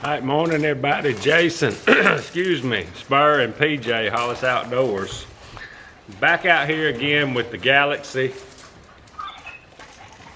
All right, morning everybody. Jason, excuse me, Spur and PJ, Hollis Outdoors. Back out here again with the Galaxy.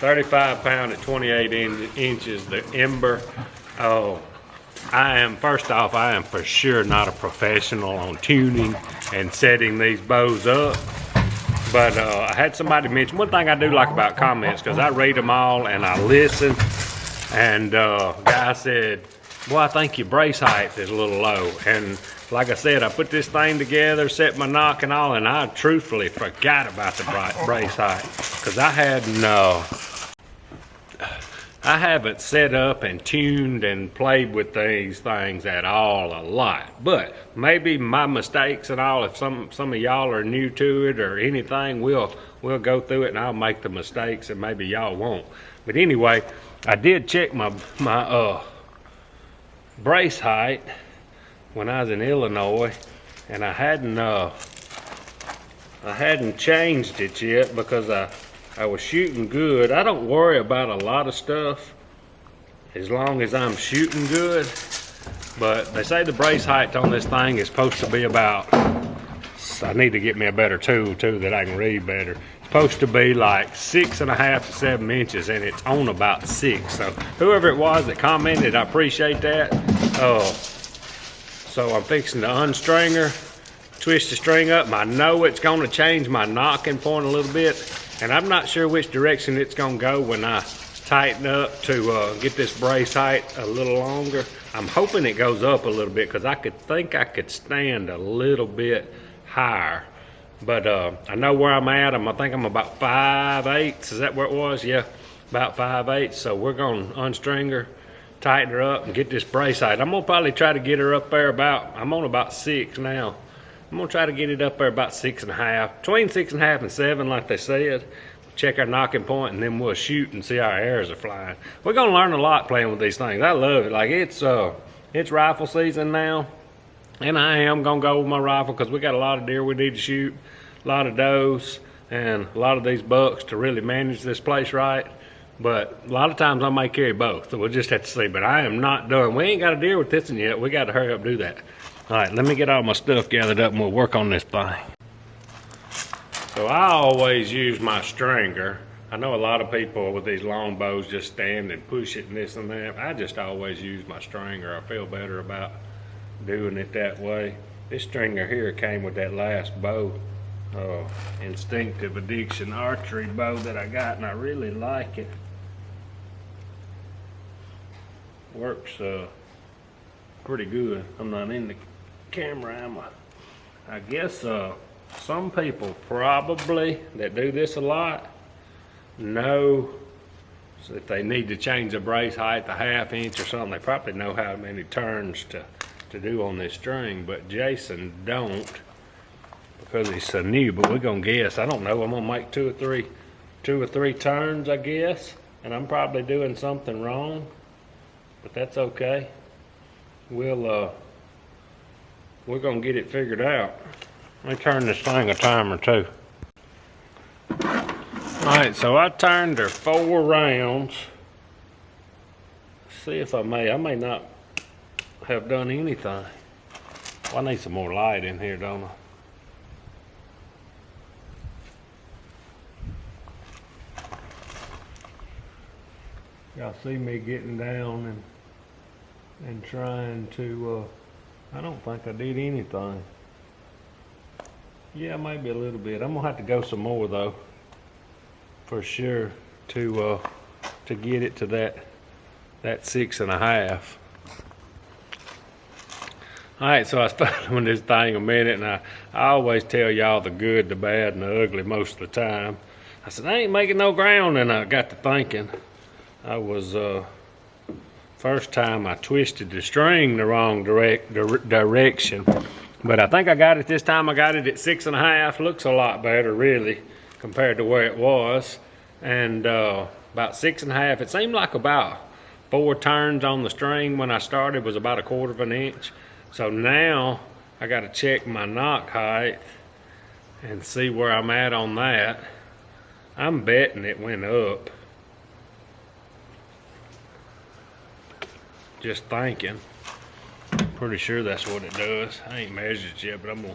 35 pound at 28 inches, the Ember. Oh, first off, I am for sure not a professional on tuning and setting these bows up. But I had somebody mention, one thing I do like about comments, because I read them all and I listen. And guy said, well, I think your brace height is a little low. And like I said, I put this thing together, set my knock and all, and I truthfully forgot about the brace height. Because I haven't set up and tuned and played with these things at all a lot. But maybe my mistakes and all, if some of y'all are new to it or anything, we'll go through it and I'll make the mistakes and maybe y'all won't. But anyway, I did check my brace height when I was in Illinois, and I hadn't changed it yet because I was shooting good. I don't worry about a lot of stuff as long as I'm shooting good, but they say the brace height on this thing is supposed to be about, I need to get me a better tool too that I can read better. It's supposed to be like 6.5 to 7 inches, and it's on about 6. So whoever it was that commented, I appreciate that. So I'm fixing to unstring her, twist the string up. I know it's going to change my knocking point a little bit, and I'm not sure which direction it's going to go when I tighten up to get this brace height a little longer. I'm hoping it goes up a little bit because I think I could stand a little bit higher. But I know where I'm at. I think I'm about 5/8. Is that where it was? Yeah, about 5/8. So we're going to unstring her, tighten her up, and get this brace height. I'm going to probably try to get her up there I'm on about 6 now. I'm going to try to get it up there about 6.5, between 6.5 and 7 like they said. Check our knocking point, and then we'll shoot and see how our arrows are flying. We're going to learn a lot playing with these things. I love it. Like it's rifle season now, and I am going to go with my rifle because we got a lot of deer we need to shoot, a lot of does, and a lot of these bucks to really manage this place right. But a lot of times I may carry both, so we'll just have to see. But I am not done. We ain't got a deer with this one yet. We got to hurry up and do that. All right, let me get all my stuff gathered up and we'll work on this thing. So I always use my stringer. I know a lot of people with these long bows just stand and push it and this and that. I just always use my stringer. I feel better about doing it that way. This stringer here came with that last bow, Instinctive Addiction archery bow that I got, and I really like it. Works pretty good. I'm not in the camera, am I? I guess some people probably that do this a lot know if they need to change the brace height to 1/2 inch or something. They probably know how many turns to do on this string, but Jason don't because he's so new. But we're gonna guess. I don't know. I'm gonna make two or three turns, I guess, and I'm probably doing something wrong, but that's okay. We're gonna get it figured out. Let me turn this thing a time or two. Alright, so I turned her 4 rounds. See if I may not have done anything. Well, I need some more light in here, don't I? Y'all see me getting down and trying to, I don't think I did anything. Yeah, maybe a little bit. I'm gonna have to go some more though, for sure, to get it to that 6.5. All right, so I started on this thing a minute, and I always tell y'all the good, the bad, and the ugly most of the time. I said, I ain't making no ground, and I got to thinking. I was, first time I twisted the string the wrong direction. But I think I got it this time. I got it at 6.5. Looks a lot better, really, compared to where it was. And about 6.5. It seemed like about 4 turns on the string when I started was about 1/4 inch. So now I got to check my knock height and see where I'm at on that. I'm betting it went up. just thinking. Pretty sure that's what it does. I ain't measured it yet, but I'm gonna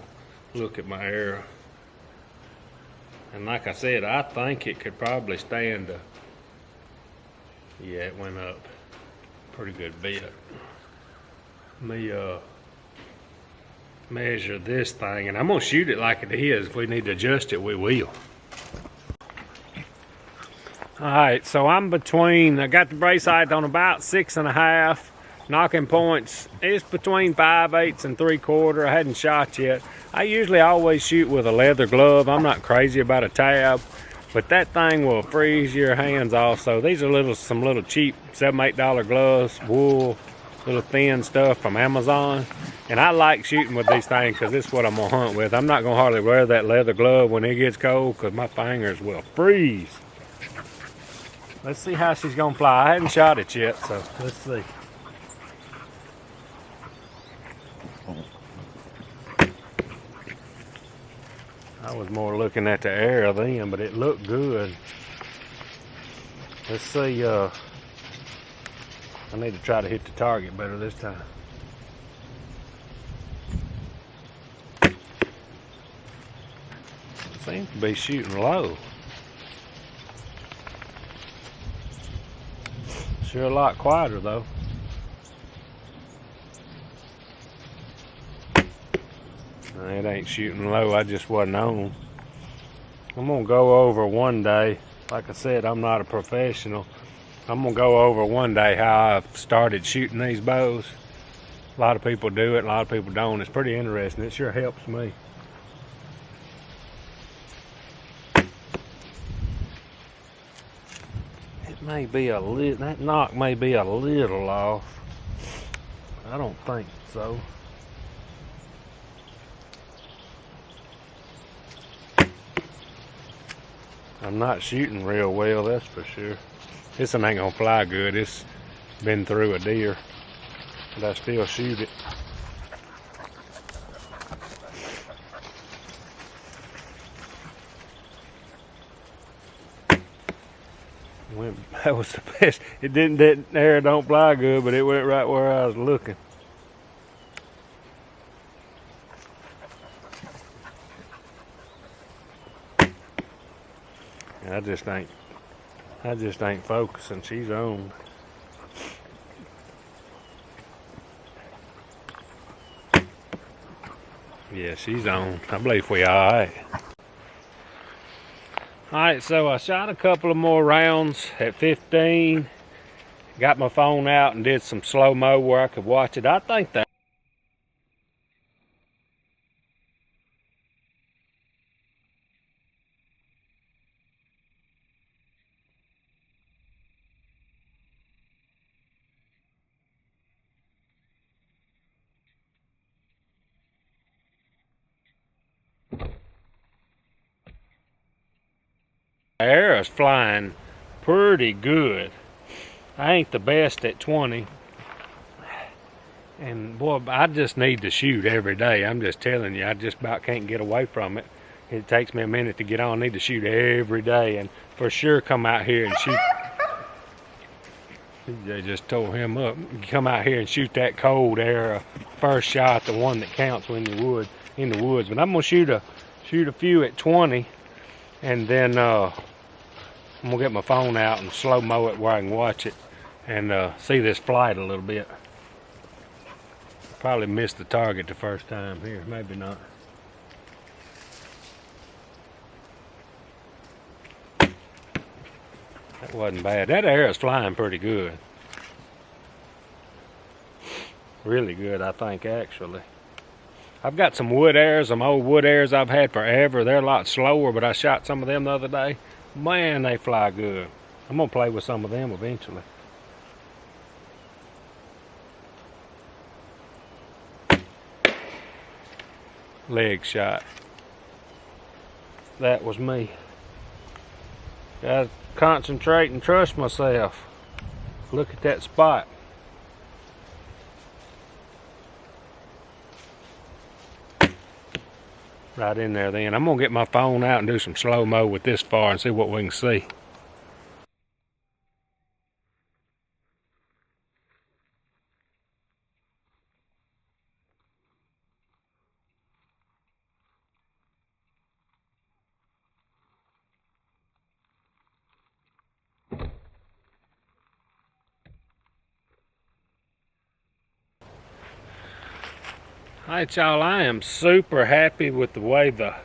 look at my arrow. And like I said, I think it could probably stand a, yeah, it went up pretty good bit. Let me measure this thing, and I'm gonna shoot it like it is. If we need to adjust it, we will. All right, so I'm between, I got the brace height on about 6.5. Knocking points, it's between 5/8 and 3/4. I hadn't shot yet. I usually always shoot with a leather glove. I'm not crazy about a tab, but that thing will freeze your hands off. So these are some little cheap $7-8 gloves, wool, little thin stuff from Amazon. And I like shooting with these things because this is what I'm gonna hunt with. I'm not gonna hardly wear that leather glove when it gets cold because my fingers will freeze. Let's see how she's gonna fly. I hadn't shot it yet, so let's see. I was more looking at the arrow then, but it looked good. Let's see, I need to try to hit the target better this time. Seems to be shooting low. Sure a lot quieter though. It ain't shooting low, I just wasn't on. I'm gonna go over one day. Like I said, I'm not a professional. I'm gonna go over one day how I've started shooting these bows. A lot of people do it, a lot of people don't. It's pretty interesting. It sure helps me. It may be a little, that knock may be a little off. I don't think so. I'm not shooting real well, that's for sure. This one ain't gonna fly good. It's been through a deer, but I still shoot it. That was the best. It didn't, that arrow don't fly good, but it went right where I was looking. I just ain't focusing. She's on. Yeah, she's on. I believe we all right. All right, so I shot a couple of more rounds at 15. Got my phone out and did some slow-mo where I could watch it. I think that arrow's flying pretty good. I ain't the best at 20. And boy, I just need to shoot every day. I'm just telling you, I just about can't get away from it. It takes me a minute to get on. I need to shoot every day and for sure come out here and shoot. They just tore him up. Come out here and shoot that cold arrow. First shot, the one that counts when you're in the woods. But I'm gonna shoot a few at 20. And then I'm gonna get my phone out and slow-mo it where I can watch it and see this flight a little bit. Probably missed the target the first time here, maybe not. That wasn't bad. That arrow's flying pretty good. Really good, I think, actually. I've got some wood arrows, some old wood arrows I've had forever. They're a lot slower, but I shot some of them the other day. Man, they fly good. I'm gonna play with some of them eventually. Leg shot. That was me. Gotta concentrate and trust myself. Look at that spot. Right in there then. I'm gonna get my phone out and do some slow-mo with this far and see what we can see. Alright y'all, I am super happy with the way the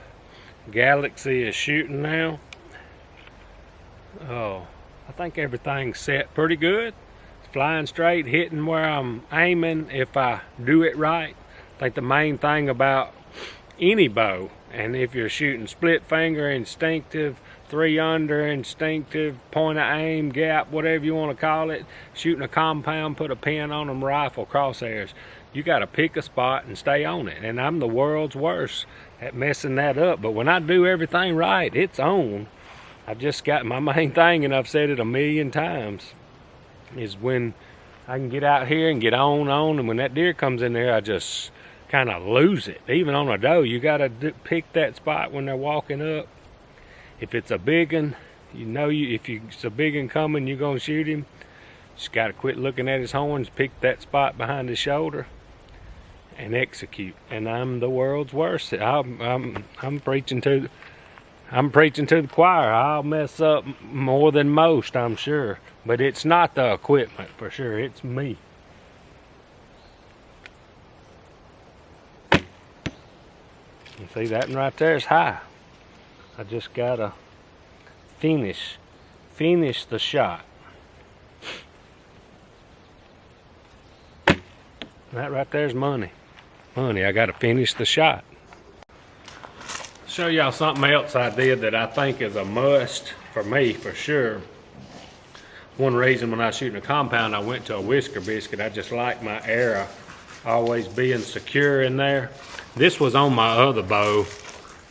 Galaxy is shooting now. Oh, I think everything's set pretty good. It's flying straight, hitting where I'm aiming if I do it right. I think the main thing about any bow, and if you're shooting split finger, instinctive, 3-under, instinctive, point of aim, gap, whatever you want to call it, shooting a compound, put a pin on them, rifle, crosshairs, you got to pick a spot and stay on it. And I'm the world's worst at messing that up, but when I do everything right, it's on. I've just got my main thing, and I've said it a million times, is when I can get out here and get on, and when that deer comes in there, I just kind of lose it. Even on a doe, you got to pick that spot when they're walking up. If it's a big one, you know, if it's a big one coming, you're going to shoot him. Just got to quit looking at his horns, pick that spot behind his shoulder, and execute. And I'm the world's worst. I'm preaching to the choir. I'll mess up more than most, I'm sure. But it's not the equipment for sure. It's me. You see that one right there is high. I just gotta finish the shot. That right there's money. I gotta finish the shot. Show y'all something else I did that I think is a must for me for sure. One reason when I was shooting a compound, I went to a whisker biscuit. I just like my arrow always being secure in there. This was on my other bow,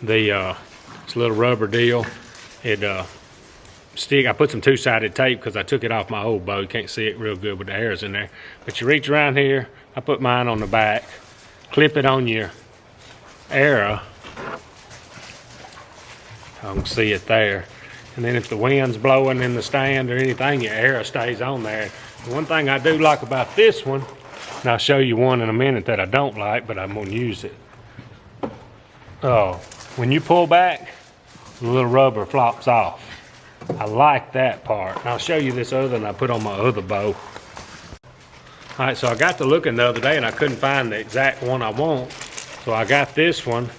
this little rubber deal. I put some two-sided tape because I took it off my old bow. You can't see it real good with the arrows in there. But you reach around here, I put mine on the back, clip it on your arrow. I can see it there. And then if the wind's blowing in the stand or anything, your arrow stays on there. The one thing I do like about this one, and I'll show you one in a minute that I don't like, but I'm gonna use it. Oh, when you pull back, the little rubber flops off. I like that part. And I'll show you this other one I put on my other bow. All right, so I got to looking the other day and I couldn't find the exact one I want. So I got this one.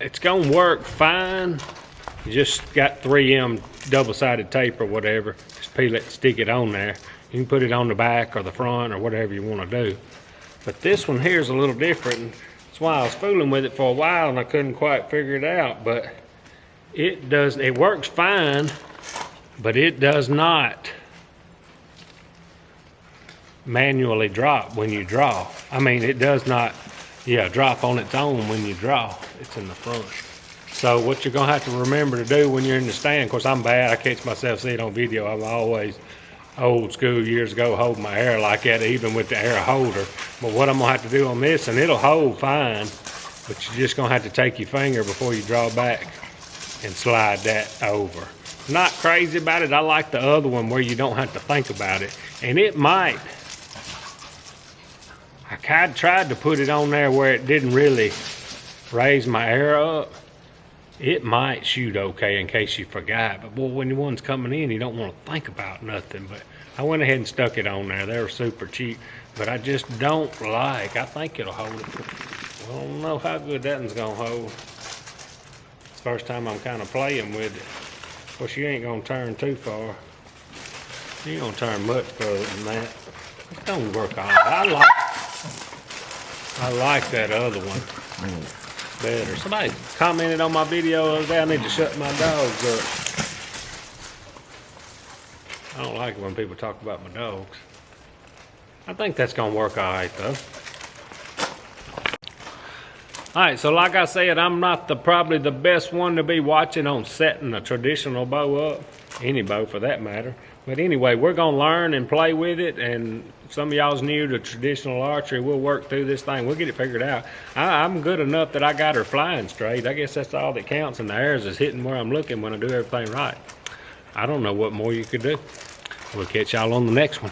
It's gonna work fine. You just got 3M double-sided tape or whatever. Just peel it, stick it on there. You can put it on the back or the front or whatever you want to do. But this one here is a little different. That's why I was fooling with it for a while and I couldn't quite figure it out. But it works fine, but it does not manually drop when you draw. I mean, it does not, drop on its own when you draw. It's in the front. So what you're gonna have to remember to do when you're in the stand, of course I'm bad, I catch myself see it on video. I'm always old school years ago holding my arrow like that, even with the arrow holder. But what I'm gonna have to do on this, and it'll hold fine, but you're just gonna have to take your finger before you draw back and slide that over. Not crazy about it. I like the other one where you don't have to think about it. And it might, I kind of tried to put it on there where it didn't really raise my arrow up. It might shoot okay in case you forgot, but boy, when one's coming in, you don't want to think about nothing. But I went ahead and stuck it on there. They were super cheap, but I just don't like, I think it'll hold it. I don't know how good that one's gonna hold. It's the first time I'm kind of playing with it. Of course, you ain't gonna turn too far. You ain't gonna turn much further than that. It's gonna work all right. I like that other one better. Somebody commented on my video the other day, I need to shut my dogs up. I don't like it when people talk about my dogs. I think that's gonna work all right though. All right, so like I said, I'm not probably the best one to be watching on setting a traditional bow up, any bow for that matter. But anyway, we're gonna learn and play with it, and some of y'all's new to traditional archery. We'll work through this thing. We'll get it figured out. I'm good enough that I got her flying straight. I guess that's all that counts, and the arrows is hitting where I'm looking when I do everything right. I don't know what more you could do. We'll catch y'all on the next one.